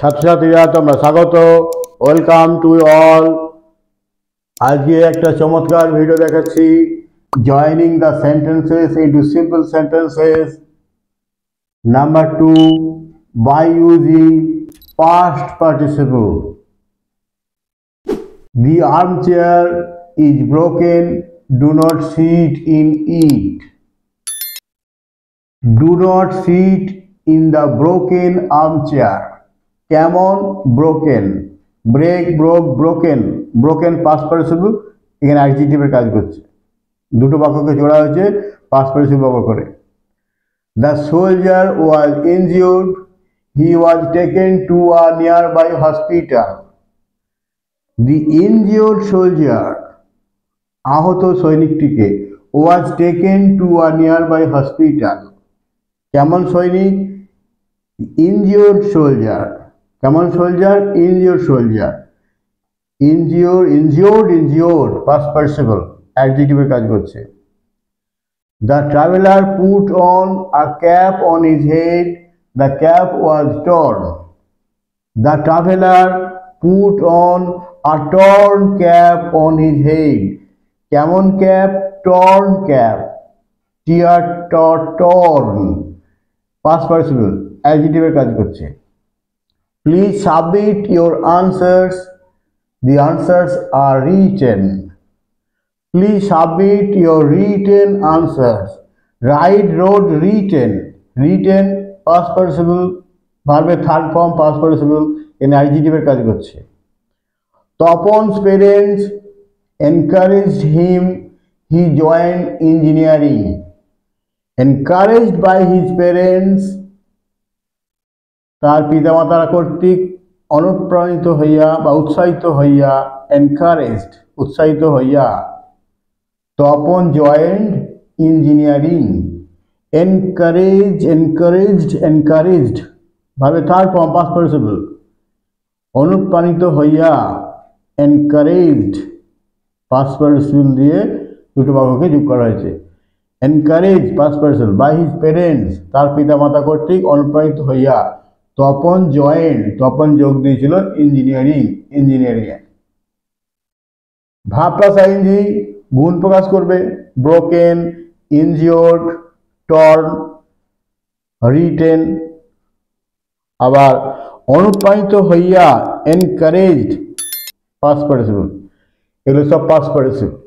ছাত্রছাত্রীরা তোমরা স্বাগত, ওয়েলকাম টু অল। আজকে একটা চমৎকার ভিডিও দেখাচ্ছি, joining the sentences into simple sentences. Number 2, by using past participle. The armchair is broken, do not sit in it. Do not sit in the broken armchair. কেমন broken, break, broke, broken. Broken past participle, এখানে অ্যাডজেক্টিভের কাজ করছে। দুটো বাক্যকে জোড়া হয়েছে past participle ব্যবহার করে। The soldier was injured, he was taken to a nearby hospital. The injured soldier, আহত সৈনিকটিকে, was taken to a nearby hospital. কেমন সৈনিক, ইনজিউর্ড সোলজার। কেমন soldier, injured soldier. Injure, injured, injured past participle, অ্যাডজেক্টিভের কাজ করছে। The traveller put on a cap on his head, the cap was torn. The traveller put on a torn cap on his head. কেমন cap, torn cap, টিয়ার torn past participle, অ্যাডজেক্টিভের কাজ করছে। Please submit your answers. The answers are written. Please submit your written answers. Write, wrote, written. Written past participle, ভার্বের third form past participle, এর অ্যাডজেক্টিভের কাজ করছে। Tapon's parents encouraged him. He joined engineering. Encouraged by his parents, তার পিতামাতারা কর্তৃক অনুপ্রাণিত হইয়া বা উৎসাহিত হইয়া, এনকারেজড উৎসাহিত হইয়া। Tapan joined engineering. Encourage, encouraged, encouraged ভাবে থার্ড ফর্ম পাস্ট পার্টিসিপল, অনুপ্রাণিত হইয়া, এনকারেজড পাস্ট পার্টিসিপল দিয়ে দুটো বাক্যকে যোগ করা হয়েছে। Encourage past participle, by his parents, তার পিতামাতা কর্তৃক অনুপ্রাণিত হইয়া। তপন জয়েন্ট, তপন যোগ দিয়েছিল ইঞ্জিনিয়ারিং, ইঞ্জিনিয়ারিং। ভাব প্লাস আইএনজি গুণ প্রকাশ করবে। Broken, injured, torn, written. আবার অনুপ্রাণিত হইয়া, এনকারেজড পাস্ট পার্টিসিপল, এগুলো সব পাস্ট পার্টিসিপল।